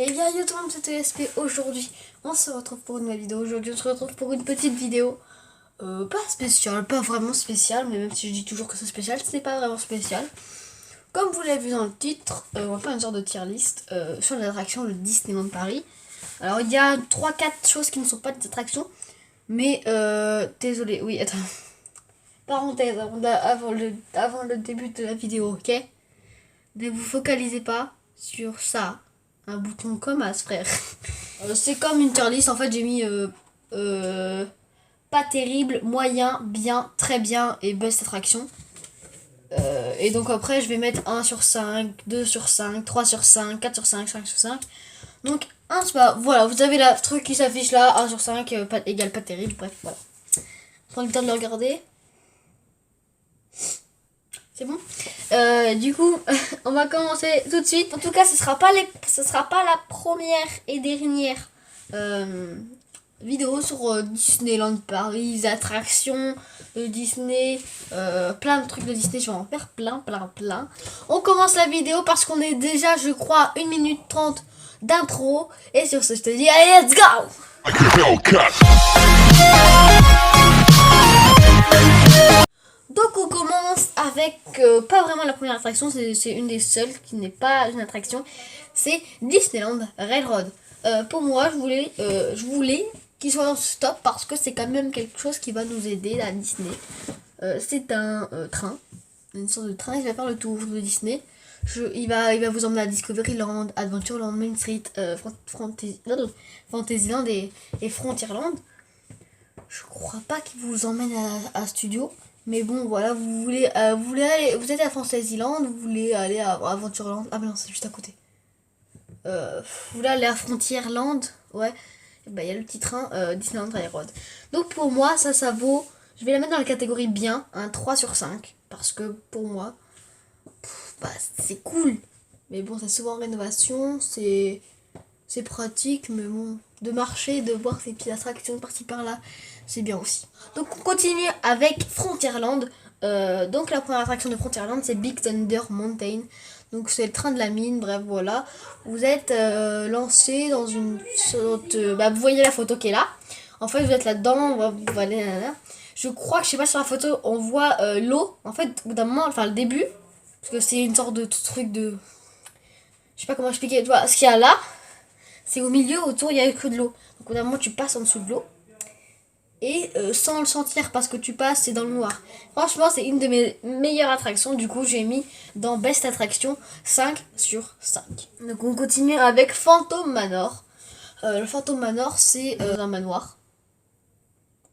Et bien yo tout le monde, c'est ESP. Aujourd'hui on se retrouve pour une nouvelle vidéo. Aujourd'hui on se retrouve pour une petite vidéo pas spéciale, pas vraiment spéciale, mais même si je dis toujours que c'est spécial, c'est pas vraiment spécial. Comme vous l'avez vu dans le titre, on va faire une sorte de tier list sur les attractions de Disneyland Paris. Alors il y a 3-4 choses qui ne sont pas des attractions, mais désolé, oui attends, parenthèse avant le début de la vidéo, ok? Ne vous focalisez pas sur ça. Un bouton comme as, frère. C'est comme une tier list. En fait, j'ai mis pas terrible, moyen, bien, très bien et best attraction. Et donc après, je vais mettre 1 sur 5, 2 sur 5, 3 sur 5, 4 sur 5, 5 sur 5. Donc 1 sur 5. Voilà, vous avez la truc qui s'affiche là. 1 sur 5 égale pas terrible. Bref, voilà. Prends le temps de le regarder. C'est bon. Du coup, on va commencer tout de suite. En tout cas, ce sera pas la première et dernière vidéo sur Disneyland Paris, les attractions de Disney, plein de trucs de Disney. Je vais en faire plein. On commence la vidéo parce qu'on est déjà, je crois, 1 minute 30 d'intro. Et sur ce, je te dis, allez, let's go! Donc on commence avec pas vraiment la première attraction, c'est une des seules qui n'est pas une attraction, c'est Disneyland Railroad. Pour moi, je voulais qu'il soit en stop parce que c'est quand même quelque chose qui va nous aider à Disney. C'est un train, une sorte de train qui va faire le tour de Disney. Il va vous emmener à Discoveryland, Adventureland, Main Street, Fantasyland et Frontierland. Je crois pas qu'il vous emmène à Studio. Mais bon, voilà, vous êtes à Fantasyland, vous voulez aller à Adventureland. Ah mais non, c'est juste à côté. Vous voulez aller à Frontierland, ouais. Bah il y a le petit train Disneyland Railroad. Donc pour moi, ça vaut. Je vais la mettre dans la catégorie bien, un 3 sur 5. Parce que pour moi, c'est cool. Mais bon, c'est souvent en rénovation, c'est pratique, mais bon, de marcher, de voir ces petites attractions par-ci par-là, c'est bien aussi. Donc on continue avec Frontierland. Donc la première attraction de Frontierland, c'est Big Thunder Mountain. Donc c'est le train de la mine, bref voilà. Vous êtes lancé dans une sorte... vous voyez la photo qui est là. En fait vous êtes là-dedans, vous allez là. Je crois que, je sais pas, sur la photo, on voit l'eau. En fait, au bout d'un moment, enfin le début, parce que c'est une sorte de truc de... Je sais pas comment expliquer, tu vois, ce qu'il y a là, c'est au milieu, autour, il y a que de l'eau. Donc au bout d'un moment, tu passes en dessous de l'eau. Et sans le sentir, parce que tu passes, c'est dans le noir. Franchement, c'est une de mes meilleures attractions. Du coup, j'ai mis dans Best Attraction 5 sur 5. Donc on continue avec Phantom Manor. Le Phantom Manor, c'est un manoir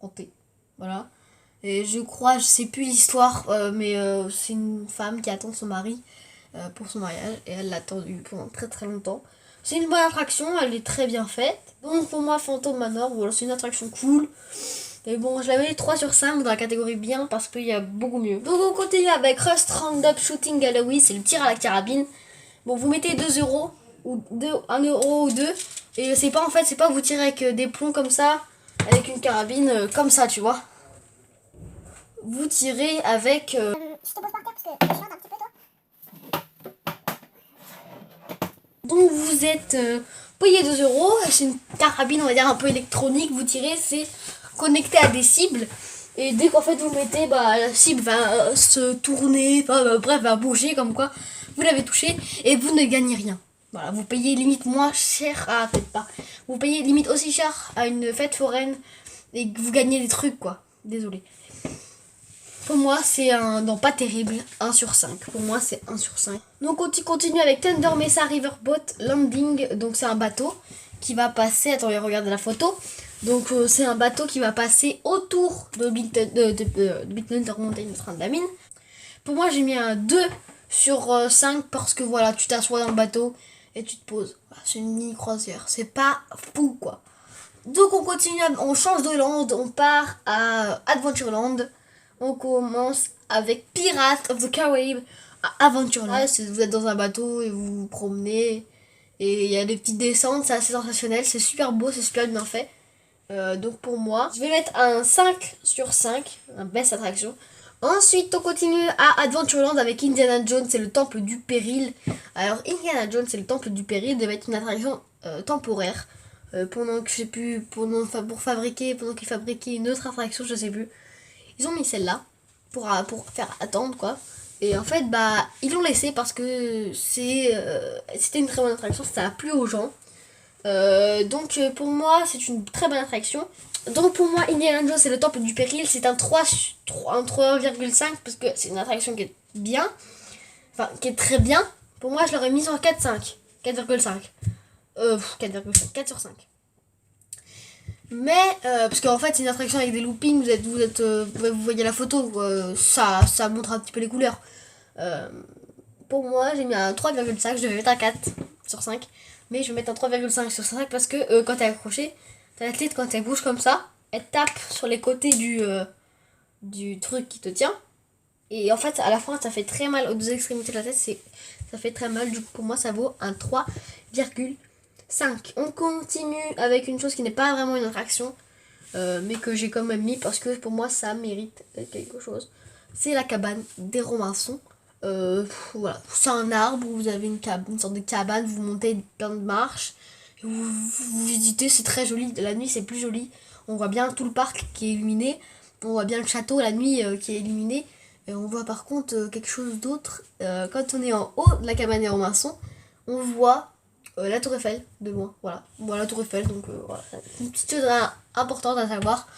hanté. Voilà. Et je crois, je sais plus l'histoire, mais c'est une femme qui attend son mari pour son mariage. Et elle l'a attendu pendant très longtemps. C'est une bonne attraction, elle est très bien faite. Donc pour moi, Phantom Manor, voilà, c'est une attraction cool. Et bon, je la mets 3 sur 5 dans la catégorie bien parce qu'il y a beaucoup mieux. Donc on continue avec Rust Roundup Shooting Gallery, c'est le tir à la carabine. Bon, vous mettez 2 euros, ou 1 euro ou 2. Et c'est pas, en fait, c'est pas vous tirer avec des plombs comme ça, avec une carabine comme ça, tu vois. Vous tirez avec... Je te pose par terre parce que je chante un petit peu, toi. Donc vous êtes payé 2 euros, c'est une carabine on va dire un peu électronique, vous tirez, c'est connecté à des cibles et dès qu'en fait vous mettez, la cible va se tourner, bref va bouger comme quoi vous l'avez touché et vous ne gagnez rien. Voilà, vous payez limite moins cher, peut-être pas, vous payez limite aussi cher à une fête foraine et vous gagnez des trucs quoi, désolé. Pour moi, c'est pas terrible, 1 sur 5. Pour moi, c'est 1 sur 5. Donc, on continue avec Thunder Mesa Riverboat Landing. Donc, c'est un bateau qui va passer... Attendez, regardez la photo. Donc, c'est un bateau qui va passer autour de Big Thunder Mountain, le train de la mine. Pour moi, j'ai mis un 2 sur 5 parce que, voilà, tu t'assois dans le bateau et tu te poses. C'est une mini croisière. C'est pas fou, quoi. Donc, on continue, on change de land. On part à Adventureland. On commence avec Pirates of the Caribbean à Adventureland. Vous êtes dans un bateau et vous vous promenez. Et il y a des petites descentes, c'est assez sensationnel. C'est super beau, c'est super bien fait. Donc pour moi, je vais mettre un 5 sur 5. Un best attraction. Ensuite, on continue à Adventureland avec Indiana Jones, c'est le temple du péril. Alors, Indiana Jones, c'est le temple du péril, devait être une attraction temporaire. Pendant que je sais plus, pour fabriquer, pendant qu'ils fabriquaient une autre attraction, je sais plus. Ils ont mis celle-là pour faire attendre quoi. Et en fait, bah, ils l'ont laissé parce que c'était une très bonne attraction, ça a plu aux gens. Donc pour moi, c'est une très bonne attraction. Donc pour moi, Indiana Jones c'est le temple du péril, c'est un 3,5 parce que c'est une attraction qui est bien, enfin qui est très bien. Pour moi, je l'aurais mis sur 4,5. 4,5. 4,5. 4 sur 5. Mais, parce qu'en fait, c'est une attraction avec des loopings, vous voyez la photo, ça montre un petit peu les couleurs. Pour moi, j'ai mis un 3,5, je devais mettre un 4 sur 5. Mais je vais mettre un 3,5 sur 5 parce que quand t'es accroché, ta tête, quand elle bouge comme ça, elle tape sur les côtés du truc qui te tient. Et en fait, à la fin, ça fait très mal aux deux extrémités de la tête, ça fait très mal. Du coup, pour moi, ça vaut un 3,5. On continue avec une chose qui n'est pas vraiment une attraction, mais que j'ai quand même mis parce que pour moi, ça mérite quelque chose. C'est la cabane des Robinson. Voilà, c'est un arbre où vous avez une sorte de cabane, vous montez plein de marches, vous visitez, c'est très joli. La nuit, c'est plus joli. On voit bien tout le parc qui est illuminé. On voit bien le château la nuit qui est illuminé. Et on voit par contre quelque chose d'autre. Quand on est en haut de la cabane des Robinson, on voit la tour Eiffel de loin. Voilà, on voit la tour Eiffel. Donc voilà, une petite chose importante à savoir,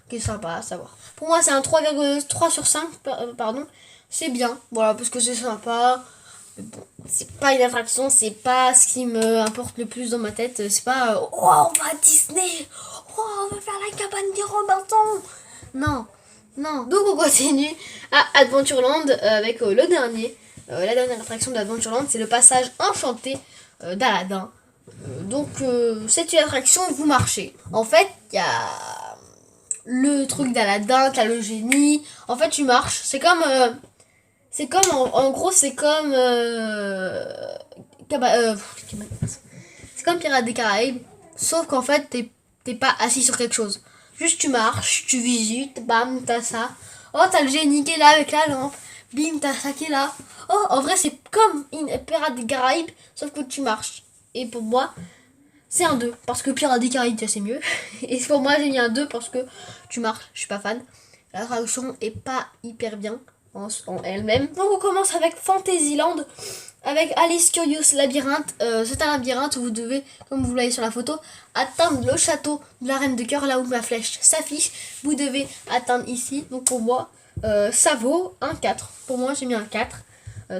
qui est sympa à savoir. Pour moi, c'est un 3,3 sur 5, pardon. C'est bien, voilà, parce que c'est sympa. Mais bon, c'est pas une attraction, c'est pas ce qui me importe le plus dans ma tête. C'est pas oh, on va à Disney, oh, on va faire la cabane des Robinson. Non, non. Donc on continue à Adventureland avec le dernier. La dernière attraction d'Adventureland, c'est le passage enchanté d'Aladin. Donc c'est une attraction où vous marchez. En fait, il y a le truc d'Aladin, t'as le génie. En fait, tu marches. C'est comme en gros, c'est comme c'est comme Pirates des Caraïbes, sauf qu'en fait, t'es pas assis sur quelque chose. Juste tu marches, tu visites, bam, t'as ça. Oh, t'as le génie qui est là avec la lampe. Bim, t'as ça qui est là. Oh, en vrai, c'est comme une Pirates des Caraïbes, sauf que tu marches. Et pour moi, c'est un 2, parce que Pirates des Caraïbes, c'est mieux. Et pour moi, j'ai mis un 2 parce que tu marches, je suis pas fan. L'attraction est pas hyper bien en elle-même. Donc on commence avec Fantasyland, avec Alice Curious Labyrinthe. C'est un labyrinthe où vous devez, comme vous voyez sur la photo, atteindre le château de la Reine de Cœur, là où ma flèche s'affiche. Vous devez atteindre ici. Donc pour moi, ça vaut un 4. Pour moi, j'ai mis un 4.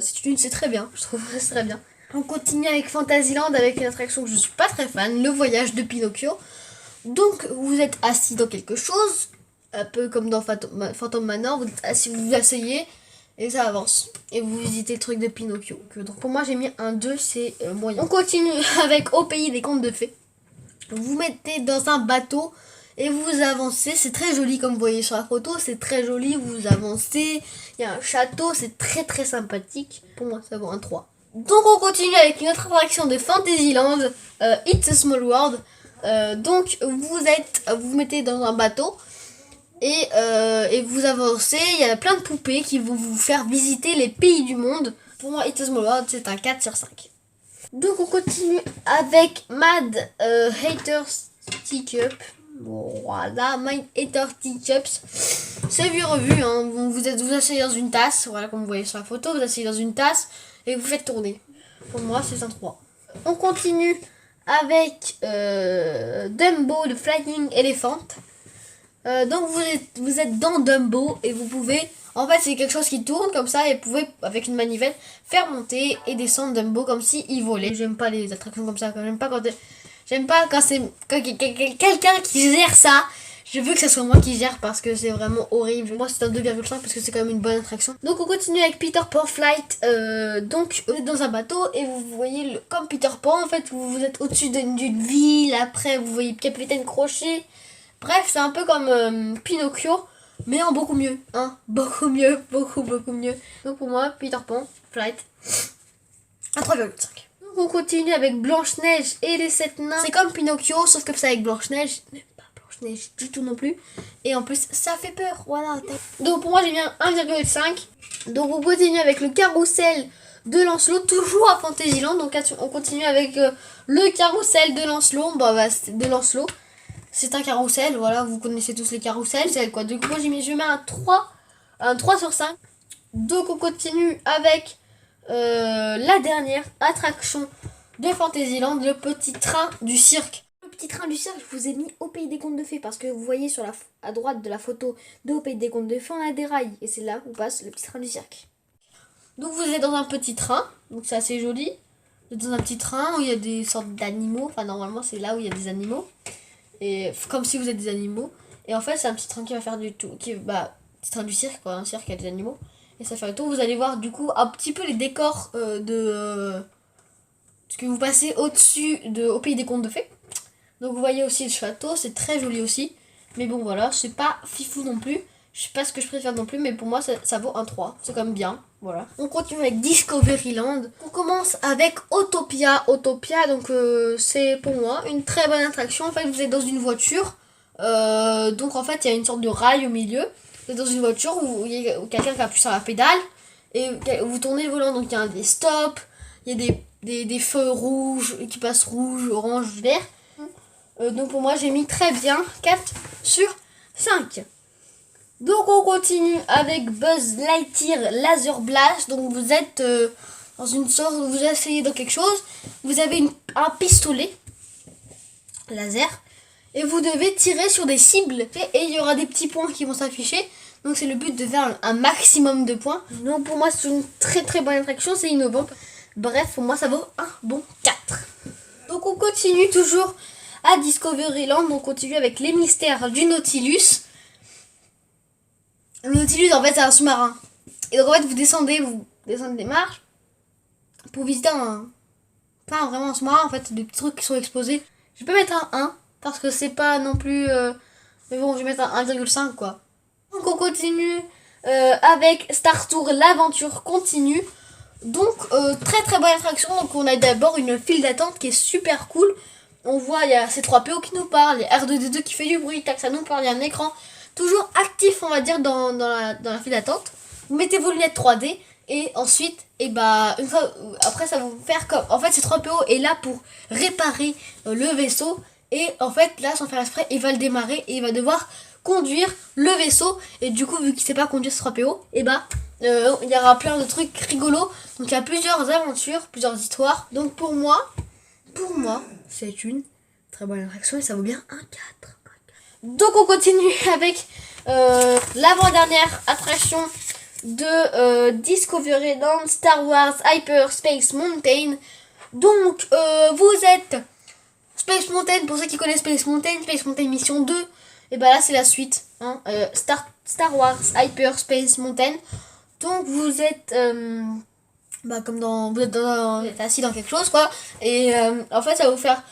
C'est très bien, je trouve que c'est très bien. On continue avec Fantasyland, avec une attraction que je suis pas très fan, le voyage de Pinocchio. Donc vous êtes assis dans quelque chose, un peu comme dans Phantom Manor, vous vous asseyez et ça avance. Et vous visitez le truc de Pinocchio. Donc pour moi j'ai mis un 2, c'est moyen. On continue avec Au pays des contes de fées. Vous mettez dans un bateau et vous avancez. C'est très joli comme vous voyez sur la photo. C'est très joli, vous avancez. Il y a un château, c'est très très sympathique. Pour moi ça vaut un 3. Donc on continue avec une autre attraction de Fantasyland, It's a Small World. Donc vous mettez dans un bateau et vous avancez. Il y a plein de poupées qui vont vous faire visiter les pays du monde. Pour moi, It's a Small World, c'est un 4 sur 5. Donc on continue avec Mad Hatter Teacup. Voilà, My Hatter Teacups. C'est vu revu, hein. Vous asseyez dans une tasse, voilà comme vous voyez sur la photo, vous asseyez dans une tasse et vous faites tourner. Pour moi, c'est un 3. On continue avec Dumbo, le Flying Elephant. Donc vous êtes dans Dumbo et vous pouvez, en fait c'est quelque chose qui tourne comme ça et vous pouvez avec une manivelle faire monter et descendre Dumbo comme si il volait. J'aime pas les attractions comme ça, j'aime pas quand c'est quelqu'un qui gère ça. Je veux que ce soit moi qui gère parce que c'est vraiment horrible. Moi c'est un 2,5 parce que c'est quand même une bonne attraction. Donc on continue avec Peter Pan Flight. Donc vous êtes dans un bateau et vous voyez comme Peter Pan en fait vous êtes au-dessus d'une ville. Après vous voyez Capitaine Crochet. Bref, c'est un peu comme Pinocchio, mais en beaucoup mieux, hein, beaucoup mieux, beaucoup mieux. Donc pour moi, Peter Pan, Flight, à 3,5. Donc on continue avec Blanche-Neige et les 7 nains. C'est comme Pinocchio, sauf que c'est avec Blanche-Neige, mais pas Blanche-Neige du tout non plus. Et en plus, ça fait peur, voilà. Donc pour moi, j'ai bien 1,5. Donc on continue avec le carrousel de Lancelot, toujours à Fantasyland. Donc on continue avec le carrousel de Lancelot. De Lancelot. C'est un carrousel, voilà, vous connaissez tous les carousels. C'est quoi? Donc moi je mets un 3 sur 5. Donc on continue avec la dernière attraction de Fantasyland, le petit train du cirque. Le petit train du cirque, je vous ai mis au pays des contes de fées parce que vous voyez à droite de la photo de au pays des contes de fées, on a des rails et c'est là où passe le petit train du cirque. Donc vous êtes dans un petit train, donc c'est assez joli. Vous êtes dans un petit train où il y a des sortes d'animaux, enfin normalement c'est là où il y a des animaux. Et comme si vous êtes des animaux. Et en fait c'est un petit train qui va faire du tout, petit train du cirque quoi, un cirque avec des animaux. Et ça fait le tour, vous allez voir du coup un petit peu les décors ce que vous passez au-dessus au pays des contes de fées. Donc vous voyez aussi le château, c'est très joli aussi. Mais bon voilà, c'est pas fifou non plus. Je sais pas ce que je préfère non plus, mais pour moi ça vaut un 3. C'est quand même bien, voilà. On continue avec Discoveryland. On commence avec Autopia. Autopia, donc c'est pour moi une très bonne attraction. En fait, vous êtes dans une voiture. Donc en fait, il y a une sorte de rail au milieu. Vous êtes dans une voiture où il y a quelqu'un qui appuie sur la pédale. Et vous tournez le volant, donc il y a des stops. Il y a des feux rouges qui passent rouge, orange, vert. Donc pour moi, j'ai mis très bien 4 sur 5. Donc on continue avec Buzz Lightyear Laser Blast. Donc vous êtes dans une sorte, vous essayez dans quelque chose. Vous avez un pistolet laser et vous devez tirer sur des cibles. Et il y aura des petits points qui vont s'afficher. Donc c'est le but de faire un maximum de points. Donc pour moi c'est une très très bonne attraction, c'est innovant. Bref, pour moi ça vaut un bon 4. Donc on continue toujours à Discoveryland. On continue avec les mystères du Nautilus. Le Nautilus en fait c'est un sous-marin. Et donc en fait vous descendez des marches pour visiter pas vraiment un sous-marin, en fait des petits trucs qui sont exposés. Je peux mettre un 1 parce que c'est pas non plus mais bon je vais mettre un 1,5 quoi. Donc on continue avec Star Tour, l'aventure continue. Donc très très bonne attraction. Donc on a d'abord une file d'attente qui est super cool. On voit il y a C3PO qui nous parle, il y a R2D2 qui fait du bruit, tac ça nous parle, il y a un écran toujours actif on va dire dans la file d'attente. Vous mettez vos lunettes 3D et ensuite une fois après ça va vous faire comme en fait C3PO est là pour réparer le vaisseau et en fait là sans faire exprès il va le démarrer et il va devoir conduire le vaisseau et du coup vu qu'il sait pas conduire C3PO il y aura plein de trucs rigolos. Donc il y a plusieurs aventures, plusieurs histoires. Donc pour moi c'est une très bonne attraction et ça vaut bien un 4. Donc on continue avec l'avant-dernière attraction de Discoveryland, Star Wars Hyperspace Mountain. Donc vous êtes Space Mountain, pour ceux qui connaissent Space Mountain Mission 2. Et bah là c'est la suite, hein, Star Wars Hyperspace Mountain. Donc vous êtes vous êtes assis dans quelque chose quoi. Et en fait ça va vous faire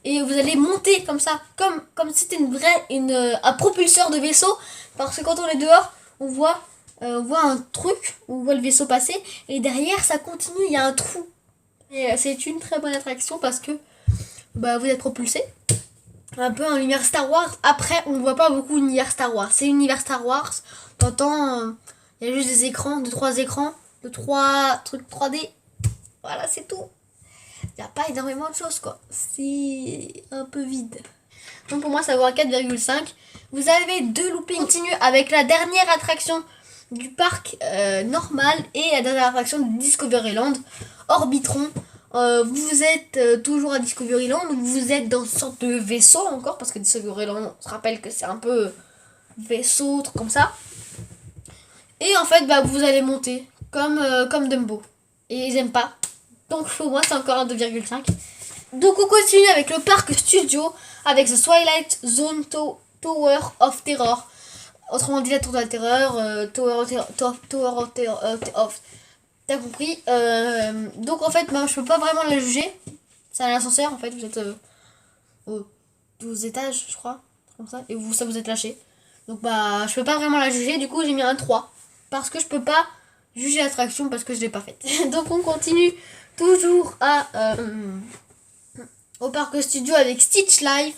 et vous allez monter comme ça, comme si c'était un propulseur de vaisseau. Parce que quand on est dehors, on voit un truc, on voit le vaisseau passer et derrière ça continue, il y a un trou. Et c'est une très bonne attraction parce que vous êtes propulsé. Un peu un univers Star Wars. Après, on ne voit pas beaucoup l'univers Star Wars. C'est l'univers Star Wars. T'entends, il y a juste des écrans, 2-3 écrans, 2-3 trucs 3D. Voilà, c'est tout. Il n'y a pas énormément de choses, quoi. C'est un peu vide. Donc pour moi, ça vaut un 4,5. Vous avez 2 loopings. On continue avec la dernière attraction du parc normal et la dernière attraction de Discoveryland, Orbitron. Vous êtes toujours à Discoveryland, vous êtes dans une sorte de vaisseau encore, parce que Discoveryland, on se rappelle que c'est un peu vaisseau, truc comme ça. Et en fait, vous allez monter comme Dumbo. Et ils aiment pas. Donc pour moi, c'est encore un 2,5. Donc on continue avec le parc studio, avec The Twilight Zone Tower of Terror. Autrement dit, la tour de la terreur, Tower of T'as compris. Donc en fait, je peux pas vraiment la juger. C'est un ascenseur en fait, vous êtes aux 12 étages, je crois, comme ça, et ça vous êtes lâché. Donc je peux pas vraiment la juger, du coup j'ai mis un 3. Parce que je peux pas juger l'attraction parce que je l'ai pas faite. Donc on continue toujours au parc studio avec Stitch Live.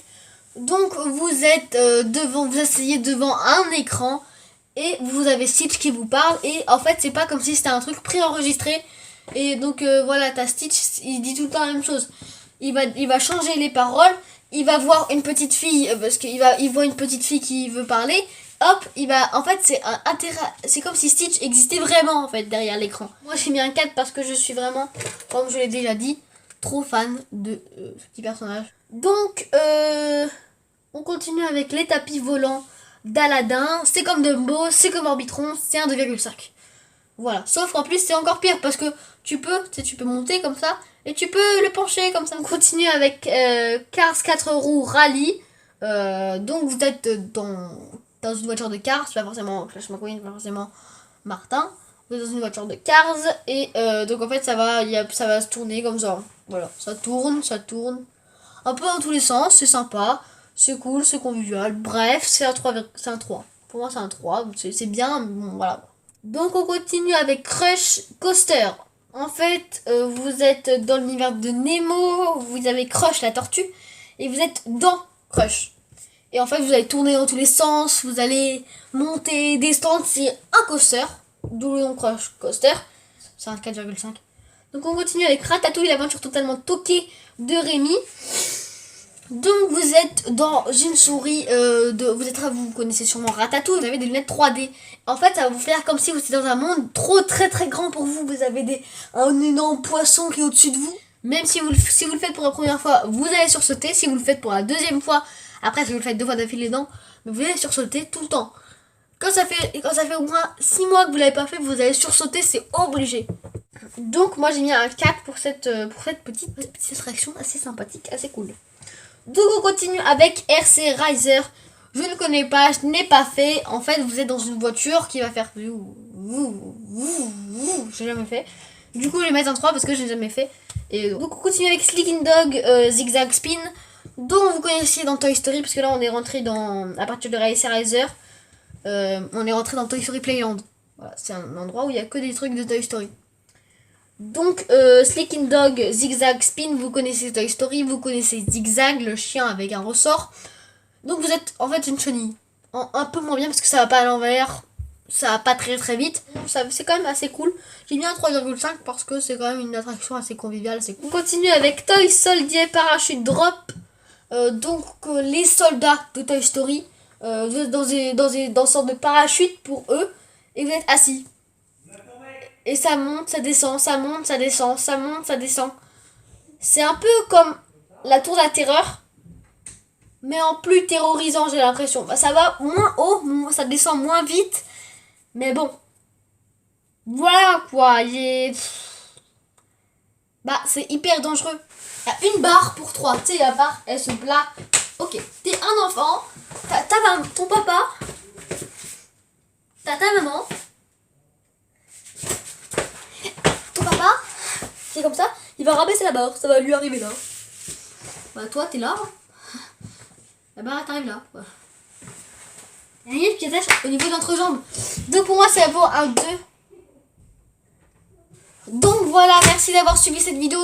Donc vous êtes vous asseyez devant un écran Et vous avez Stitch qui vous parle. Et en fait, c'est pas comme si c'était un truc préenregistré. Et donc voilà, t'as Stitch, il dit tout le temps la même chose. Il va changer les paroles. Il va voir une petite fille, parce il voit une petite fille qui veut parler. Hop, en fait, c'est comme si Stitch existait vraiment, en fait, derrière l'écran. Moi, j'ai mis un 4 parce que je suis vraiment, comme je l'ai déjà dit, trop fan de ce petit personnage. Donc, on continue avec les tapis volants d'Aladin. C'est comme Dumbo, c'est comme Orbitron, c'est un 2,5. Voilà, sauf qu'en plus c'est encore pire parce que tu peux monter comme ça et tu peux le pencher comme ça. On continue avec Cars 4 roues Rallye. Donc vous êtes dans une voiture de Cars, pas forcément Flash McQueen, pas forcément Martin. Vous êtes dans une voiture de Cars et donc en fait ça va se tourner comme ça. Voilà, ça tourne. Un peu dans tous les sens, c'est sympa, c'est cool, c'est convivial. Bref, c'est un 3. Pour moi c'est un 3, c'est bien, mais bon voilà. Donc on continue avec Crush Coaster. En fait, vous êtes dans l'univers de Nemo, vous avez Crush la tortue, et vous êtes dans Crush. Et en fait, vous allez tourner dans tous les sens, vous allez monter, descendre, c'est un coaster, d'où le nom Crush Coaster. C'est un 4,5. Donc on continue avec Ratatouille, l'aventure totalement toquée de Rémi. Donc vous êtes dans une souris vous connaissez sûrement Ratatouille, vous avez des lunettes 3D. En fait, ça va vous faire comme si vous étiez dans un monde très très grand pour vous. Vous avez un énorme poisson qui est au-dessus de vous. Même si vous le faites pour la première fois, vous allez sursauter. Si vous le faites pour la deuxième fois, après si vous le faites 2 fois d'affilée, non, mais vous allez sursauter tout le temps. Quand ça fait au moins 6 mois que vous l'avez pas fait, vous allez sursauter, c'est obligé. Donc moi j'ai mis un 4 pour cette petite attraction assez sympathique, assez cool. Donc on continue avec RC Riser. Je ne connais pas, je n'ai pas fait. En fait, vous êtes dans une voiture qui va faire j'ai jamais fait. Du coup, je vais mettre un 3 parce que je n'ai jamais fait. Et donc on continue avec Slicking Dog Zigzag Spin, dont vous connaissez dans Toy Story, parce que là on est rentré à partir de RC Riser, on est rentré dans Toy Story Playland. Voilà, c'est un endroit où il n'y a que des trucs de Toy Story. Donc Slicking Dog Zigzag Spin, vous connaissez Toy Story, vous connaissez Zigzag, le chien avec un ressort. Donc vous êtes en fait une chenille, un peu moins bien parce que ça va pas à l'envers, ça va pas très très vite. C'est quand même assez cool. J'ai mis un 3,5 parce que c'est quand même une attraction assez conviviale, assez cool. On continue avec Toy Soldier Parachute Drop. Donc les soldats de Toy Story, vous êtes dans une sorte de parachute pour eux et vous êtes assis. Et ça monte, ça descend, ça monte, ça descend, ça monte, ça descend. C'est un peu comme la tour de la terreur, mais en plus terrorisant, j'ai l'impression. Ça va moins haut, ça descend moins vite, mais bon. Voilà quoi, c'est hyper dangereux. Il y a une barre pour 3, tu sais, la barre, elle se place. Ok, t'es un enfant, t'as ton papa, t'as ta maman. C'est comme ça, il va rabaisser la barre, ça va lui arriver là. Bah toi t'es là, la barre t'arrive là. Ouais. Il y a une qui attache au niveau de l'entrejambe. Donc pour moi ça vaut un 2. Donc voilà, merci d'avoir suivi cette vidéo.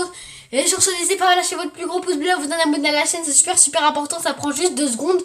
Et sur ce, n'hésitez pas à lâcher votre plus gros pouce bleu, à vous abonner à la chaîne, c'est super important, ça prend juste 2 secondes.